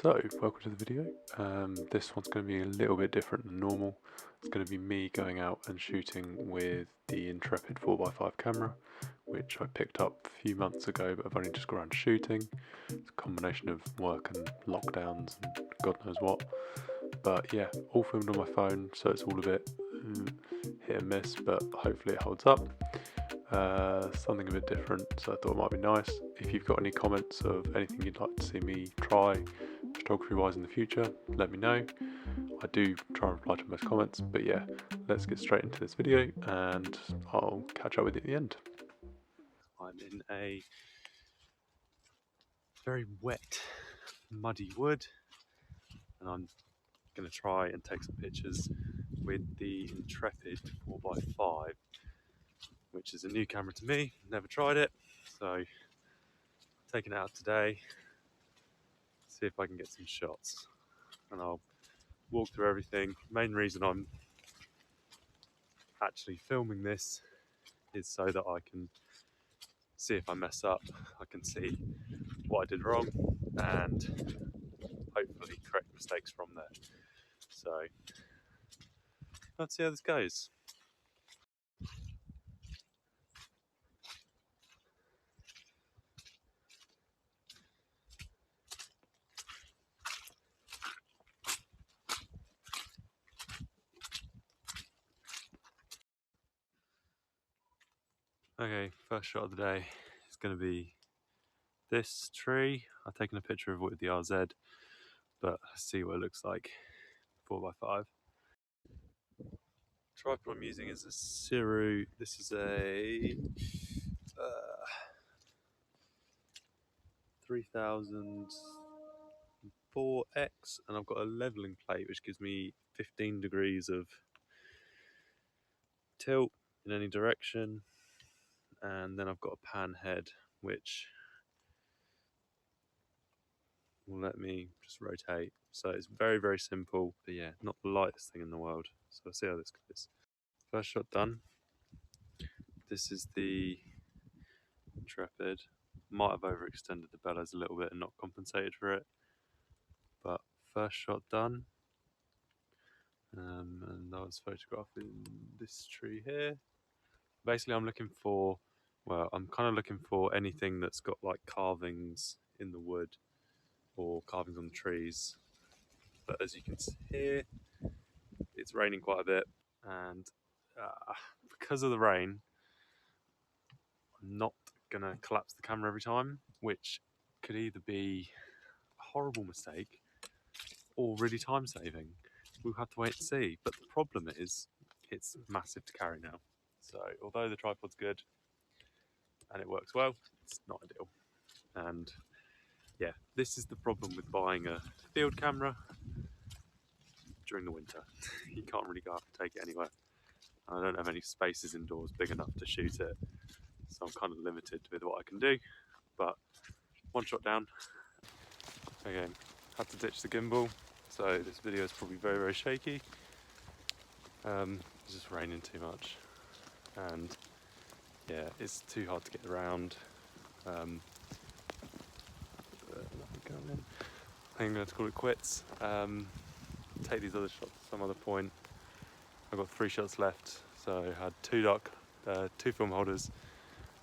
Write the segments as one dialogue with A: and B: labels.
A: So, welcome to the video. This one's going to be a little bit different than normal. It's going to be me going out and shooting with the Intrepid 4x5 camera, which I picked up a few months ago, but I've only just got around to shooting. It's a combination of work and lockdowns and God knows what. But yeah, all filmed on my phone, so it's all a bit hit and miss, but hopefully it holds up. Something a bit different, so I thought it might be nice. If you've got any comments of anything you'd like to see me try photography wise in the future, let me know. I do try and reply to most comments, but yeah, let's get straight into this video and I'll catch up with you at the end. I'm in a very wet, muddy wood, and I'm going to try and take some pictures with the Intrepid 4x5, which is a new camera to me. Never tried it, so taking it out today, see if I can get some shots, and I'll walk through everything. Main reason I'm actually filming this is so that I can see if I mess up, I can see what I did wrong and hopefully correct mistakes from there. So let's see how this goes. Okay, first shot of the day is going to be this tree. I've taken a picture of it with the RZ, but let's see what it looks like 4x5. Tripod I'm using is a Sirui. This is a 3004x, and I've got a leveling plate which gives me 15 degrees of tilt in any direction, and then I've got a pan head which will let me just rotate. So it's very simple, but yeah, not the lightest thing in the world. So I'll see how this goes. First shot done. This is the Intrepid. Might have overextended the bellows a little bit and not compensated for it, but first shot done. And I was photographing this tree here. Basically I'm looking for, well, I'm kind of looking for anything that's got like carvings in the wood or carvings on the trees. But as you can see here, it's raining quite a bit, and because of the rain, I'm not going to collapse the camera every time, which could either be a horrible mistake or really time saving. We'll have to wait and see. But the problem is, it's massive to carry now. So although the tripod's good and it works well, it's not ideal. And yeah, this is the problem with buying a field camera during the winter. You can't really go out and take it anywhere. I don't have any spaces indoors big enough to shoot it, so I'm kind of limited with what I can do. But one shot down. Again, had to ditch the gimbal, so this video is probably very shaky. It's just raining too much, and yeah, it's too hard to get around. I think I'm going to call it quits. Take these other shots at some other point. I've got 3 shots left, so I had 2 film holders,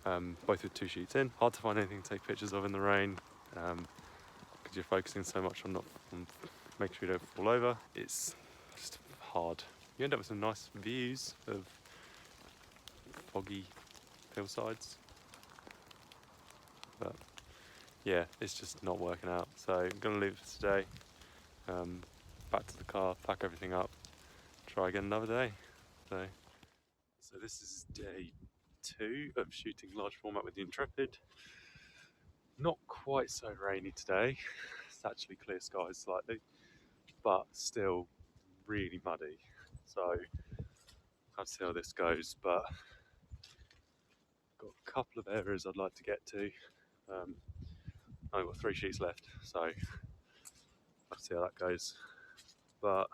A: both with 2 sheets in. Hard to find anything to take pictures of in the rain, because you're focusing so much on making sure you don't fall over. It's just hard. You end up with some nice views of foggy hillsides, but yeah, it's just not working out. So I'm going to leave it for today. Back to the car, pack everything up, try again another day. So this is day 2 of shooting large format with the Intrepid. Not quite so rainy today. It's actually clear skies slightly, but still really muddy. So I'll see how this goes, but got a couple of areas I'd like to get to. I've got 3 sheets left, so I'll see how that goes. But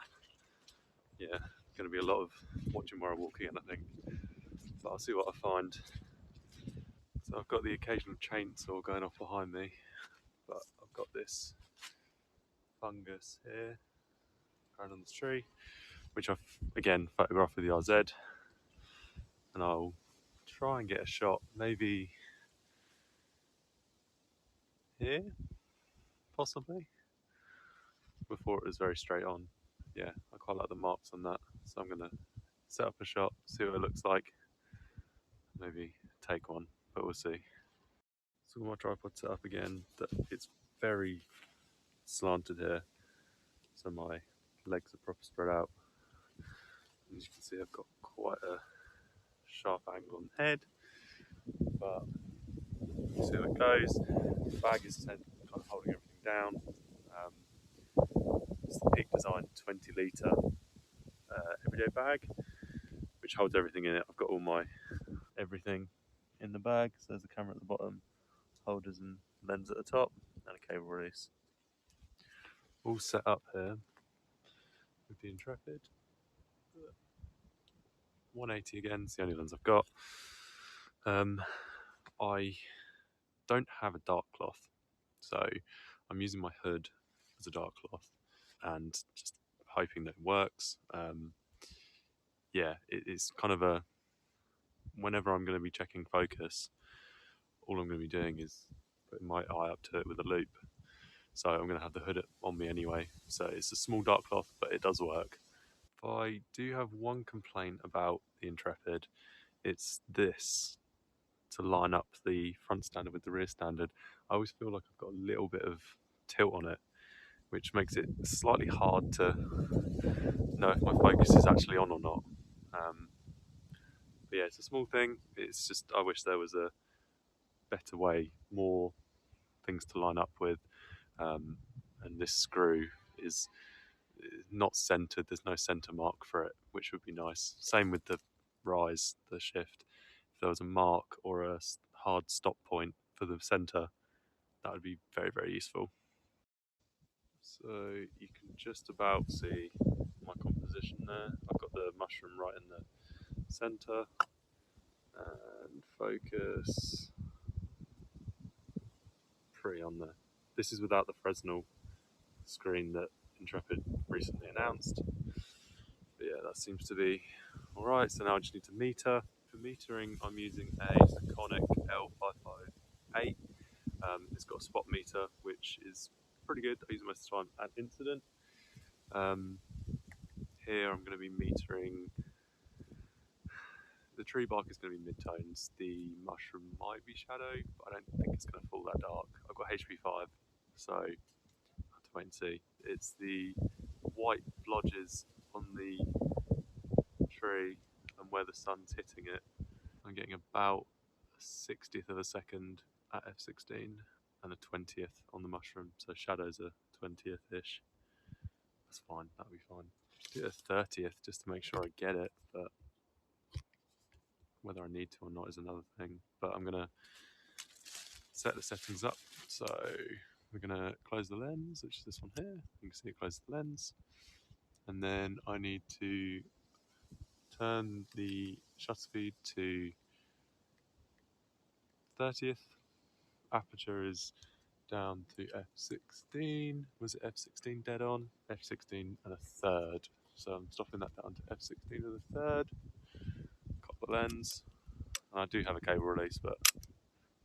A: yeah, going to be a lot of watching where I'm walking in, I think. But I'll see what I find. So I've got the occasional chainsaw going off behind me, but I've got this fungus here growing on this tree, which I've again photographed with the RZ, and I'll try and get a shot maybe here, possibly, before it was very straight on. Yeah, I quite like the marks on that, so I'm gonna set up a shot, see what it looks like, maybe take one, but we'll see. So my tripod set up again, it's very slanted here, so my legs are proper spread out. As you can see, I've got quite a sharp angle on the head, but we'll see how it goes. The bag is kind of holding everything down. It's the Peak Design 20 litre everyday bag, which holds everything in it. I've got all my everything in the bag, so there's a camera at the bottom, holders and lens at the top, and a cable release. All set up here with the Intrepid. 180 again, it's the only lens I've got. I don't have a dark cloth, so I'm using my hood as a dark cloth and just hoping that it works. Yeah, it's kind of a, whenever I'm going to be checking focus, all I'm going to be doing is putting my eye up to it with a loop. So I'm going to have the hood on me anyway. So it's a small dark cloth, but it does work. I do have one complaint about the Intrepid. It's this, to line up the front standard with the rear standard. I always feel like I've got a little bit of tilt on it, which makes it slightly hard to know if my focus is actually on or not. But yeah, it's a small thing. It's just, I wish there was a better way, more things to line up with. And this screw is not centered. There's no center mark for it, which would be nice. Same with the rise, the shift. If there was a mark or a hard stop point for the center, that would be very, very useful. So you can just about see my composition there. I've got the mushroom right in the center, and focus pretty on there. This is without the Fresnel screen that Intrepid recently announced. But yeah, that seems to be alright. So now I just need to meter. For metering, I'm using a Sirui L-3004x. It's got a spot meter, which is pretty good. I use it most of the time at incident. Here I'm going to be metering. The tree bark is going to be mid-tones. The mushroom might be shadow, but I don't think it's going to fall that dark. I've got HP5, so I have to wait and see. It's the white blodges on the tree and where the sun's hitting it. I'm getting about a 60th of a second at f16 and a 20th on the mushroom, so shadows are 20th-ish. That's fine, that'll be fine. Do a 30th just to make sure I get it, but whether I need to or not is another thing. But I'm gonna set the settings up. So we're gonna close the lens, which is this one here. You can see it closes the lens. And then I need to turn the shutter speed to 30th. Aperture is down to f16. Was it f16 dead on? F16 and a third. So I'm stopping that down to f16 and a third. Got the lens. And I do have a cable release, but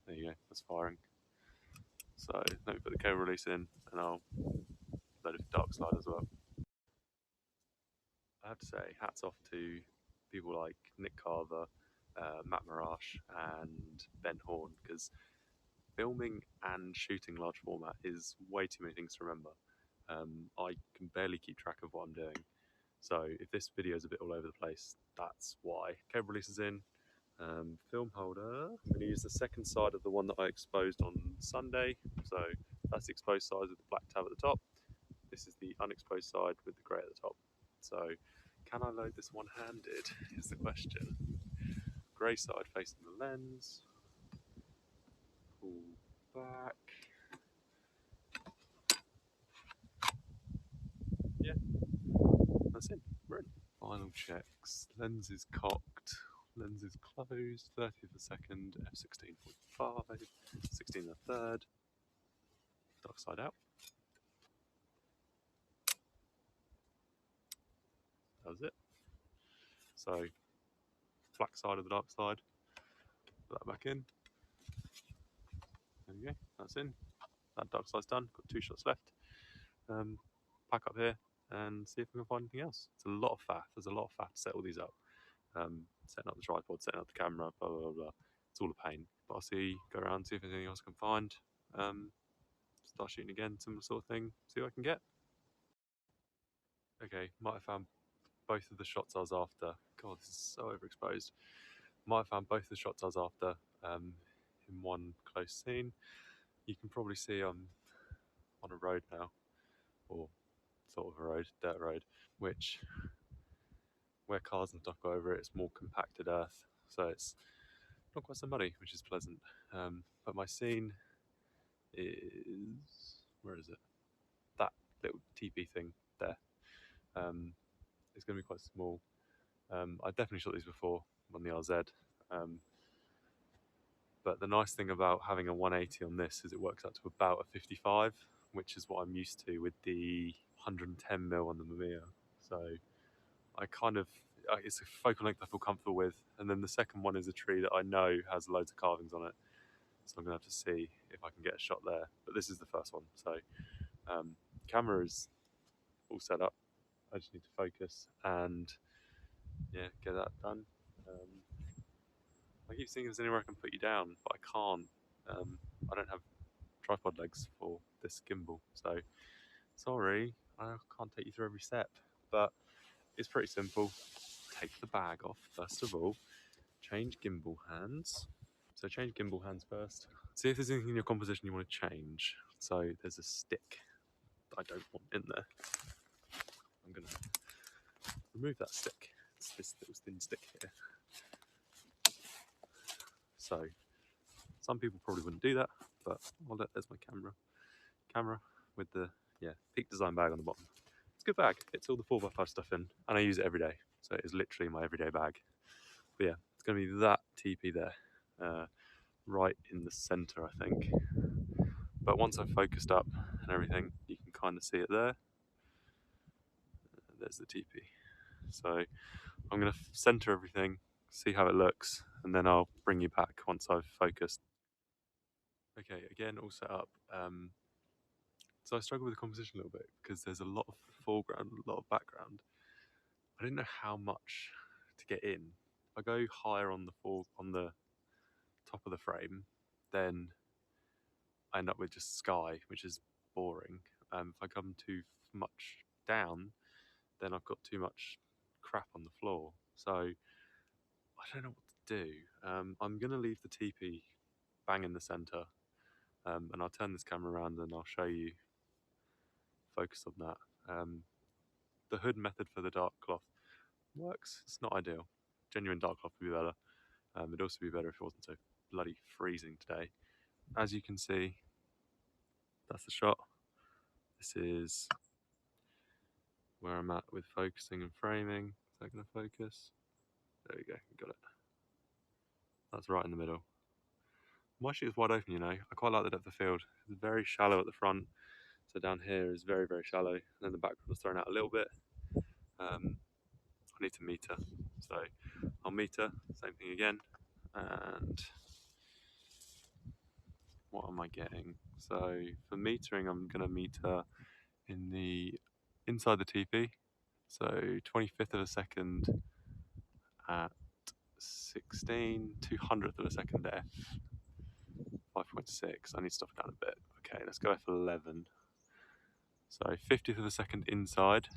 A: there you go, that's firing. So let me put the cable release in and I'll load a dark slide as well. I have to say, hats off to people like Nick Carver, Matt Marash and Ben Horn, because filming and shooting large format is way too many things to remember. I can barely keep track of what I'm doing. So if this video is a bit all over the place, that's why. Cable release is in. Film holder. I'm going to use the second side of the one that I exposed on Sunday. So that's the exposed side with the black tab at the top. This is the unexposed side with the grey at the top. So can I load this one-handed is the question. Grey side facing the lens. Pull back. Yeah, that's it. We're in. Final checks. Lens is cocked. Lens is closed. 30th of a second. f16.5. 16 and a third. Dark side out. So black side of the dark side, put that back in. There we go, that's in. That dark side's done, got 2 shots left. Pack up here and see if we can find anything else. It's a lot of faff, there's a lot of faff to set all these up. Setting up the tripod, setting up the camera, blah, blah, blah. It's all a pain. But I'll go around, see if there's anything else I can find. Start shooting again, similar sort of thing, see what I can get. Okay, might have found both of the shots I was after. God, this is so overexposed. Might have found both of the shots I was after in one close scene. You can probably see I'm on a road now, or sort of a road, dirt road, which where cars and stuff go over it, it's more compacted earth, so it's not quite so muddy, which is pleasant. But my scene is, where is it? That little teepee thing there. It's going to be quite small. I definitely shot these before on the RZ. But the nice thing about having a 180 on this is it works out to about a 55, which is what I'm used to with the 110mm on the Mamiya. So I kind of, it's a focal length I feel comfortable with. And then the second one is a tree that I know has loads of carvings on it. So I'm going to have to see if I can get a shot there. But this is the first one. So camera is all set up. I just need to focus and yeah, get that done. I keep thinking there's anywhere I can put you down, but I can't. I don't have tripod legs for this gimbal, so sorry, I can't take you through every step. But it's pretty simple. Take the bag off first of all. Change gimbal hands. So change gimbal hands first. See if there's anything in your composition you want to change. So there's a stick that I don't want in there. I'm gonna remove that stick. It's this little thin stick here. So some people probably wouldn't do that, but there's my camera with the Peak Design bag on the bottom. It's a good bag. It's all the 4x5 stuff in, and I use it every day, so it is literally my everyday bag. But yeah, it's going to be that teepee there, right in the centre, I think. But once I've focused up and everything, you can kind of see it there. There's the teepee. So I'm going to centre everything, see how it looks, and then I'll bring you back once I've focused. Okay, again, all set up. So I struggle with the composition a little bit because there's a lot of foreground, a lot of background. I didn't know how much to get in. If I go higher on the top of the frame, then I end up with just sky, which is boring. If I come too much down, then I've got too much crap on the floor. So I don't know what to do. I'm going to leave the teepee bang in the centre, and I'll turn this camera around and I'll show you focus on that. The hood method for the dark cloth works. It's not ideal. Genuine dark cloth would be better. It'd also be better if it wasn't so bloody freezing today. As you can see, that's the shot. This is where I'm at with focusing and framing. Is that going to focus? There we go, got it. That's right in the middle. My shoot is wide open, you know. I quite like the depth of field. It's very shallow at the front, so down here is very, very shallow. And then the background is thrown out a little bit. I need to meter, so I'll meter, same thing again. And what am I getting? So for metering, I'm going to meter in the inside the teepee, so 25th of a second at 16, 200th of a second F, 5.6. I need to stop it down a bit. Okay, let's go F11. So 50th of a second inside,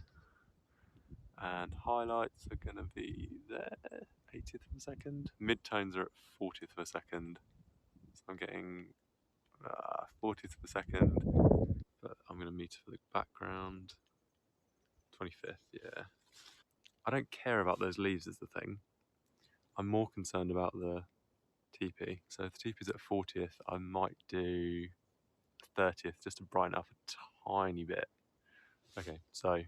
A: and highlights are going to be there, 80th of a second. Midtones are at 40th of a second, so I'm getting 40th of a second, but I'm going to meter for the background, 25th, yeah. I don't care about those leaves is the thing. I'm more concerned about the TP. So if the TP's at 40th, I might do 30th just to brighten up a tiny bit. Okay, so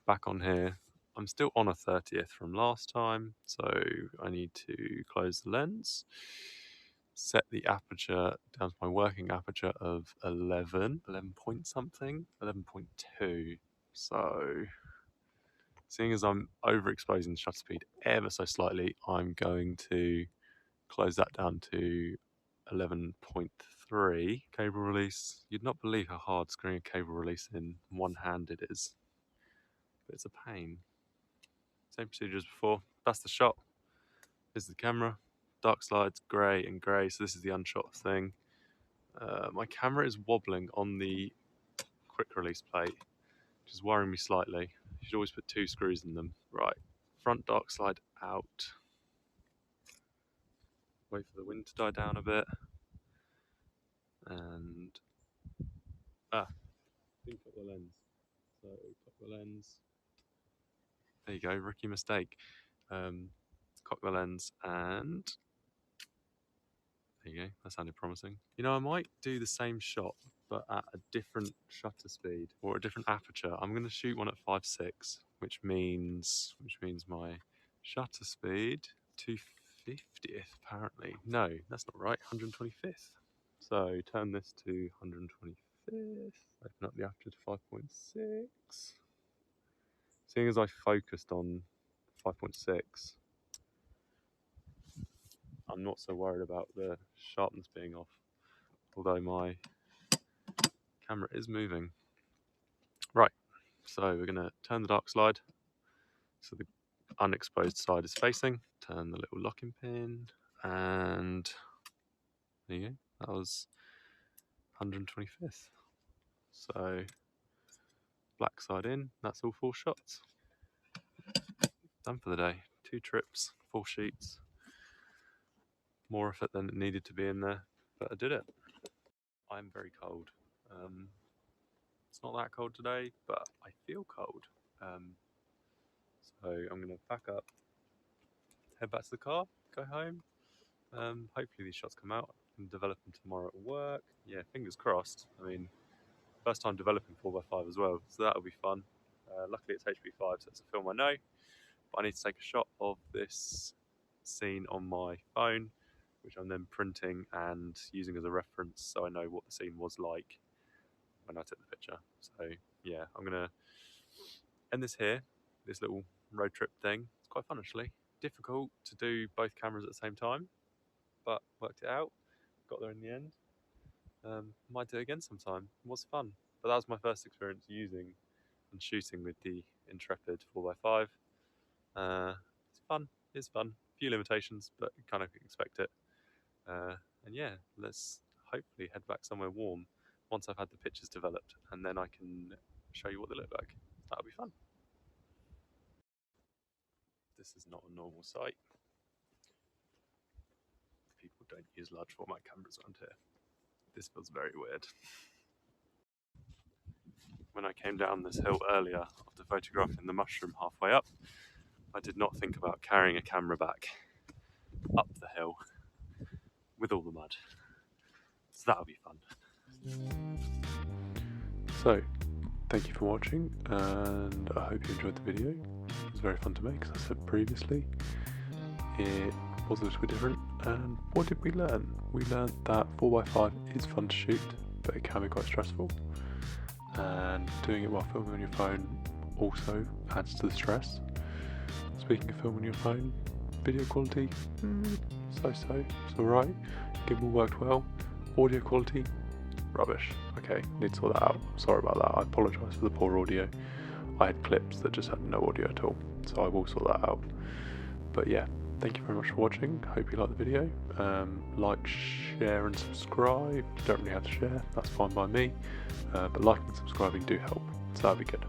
A: back on here. I'm still on a 30th from last time, so I need to close the lens, set the aperture down to my working aperture of 11 point something, 11.2. So Seeing as I'm overexposing the shutter speed ever so slightly, I'm going to close that down to 11.3 cable release. You'd not believe how hard screwing a cable release in one-handed is, but it's a pain. Same procedure as before. That's the shot. This is the camera. Dark slides, grey and grey, so this is the unshot thing. My camera is wobbling on the quick release plate, which is worrying me slightly. You should always put 2 screws in them. Right, front dark slide out. Wait for the wind to die down a bit. And didn't cut the lens. So cock the lens. There you go, rookie mistake. Cock the lens, and there you go, that sounded promising. You know, I might do the same shot, but at a different shutter speed or a different aperture. I'm going to shoot one at 5.6, which means my shutter speed 250th apparently. No, that's not right. 125th. So turn this to 125th. Open up the aperture to 5.6. Seeing as I focused on 5.6, I'm not so worried about the sharpness being off, although my camera is moving. Right, so we're going to turn the dark slide so the unexposed side is facing, turn the little locking pin, and there you go, that was 125th. So black side in, that's all 4 shots. Done for the day. 2 trips, 4 sheets. More effort than it needed to be in there, but I did it. I'm very cold. It's not that cold today, but I feel cold. So I'm going to pack up, head back to the car, go home. Hopefully these shots come out. I can develop them tomorrow at work. Yeah, fingers crossed. I mean, first time developing 4x5 as well, so that'll be fun. Luckily it's HP5, so it's a film I know. But I need to take a shot of this scene on my phone, which I'm then printing and using as a reference so I know what the scene was like when I took the picture. So yeah, I'm going to end this here, this little road trip thing. It's quite fun actually. Difficult to do both cameras at the same time, but worked it out. Got there in the end. Might do it again sometime. It was fun. But that was my first experience using and shooting with the Intrepid 4x5. It's fun. It's fun. A few limitations, but you kind of expect it. And yeah, let's hopefully head back somewhere warm once I've had the pictures developed, and then I can show you what they look like. That'll be fun. This is not a normal site. People don't use large format cameras around here. This feels very weird. When I came down this hill earlier after photographing the mushroom halfway up, I did not think about carrying a camera back up the hill with all the mud. So that'll be fun. So, thank you for watching, and I hope you enjoyed the video. It was very fun to make, as I said previously. It was a little bit different, and what did we learn? We learned that 4x5 is fun to shoot, but it can be quite stressful, and doing it while filming on your phone also adds to the stress. Speaking of filming on your phone, video quality, so-so, it's alright. Gimbal worked well. Audio quality, rubbish. Okay, need to sort that out. Sorry about that, I apologise for the poor audio. I had clips that just had no audio at all, so I will sort that out. But yeah, thank you very much for watching. Hope you liked the video. Like, share and subscribe. You don't really have to share, that's fine by me. But liking and subscribing do help, so that'd be good.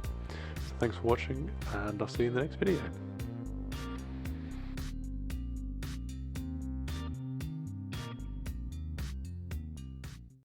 A: So thanks for watching, and I'll see you in the next video.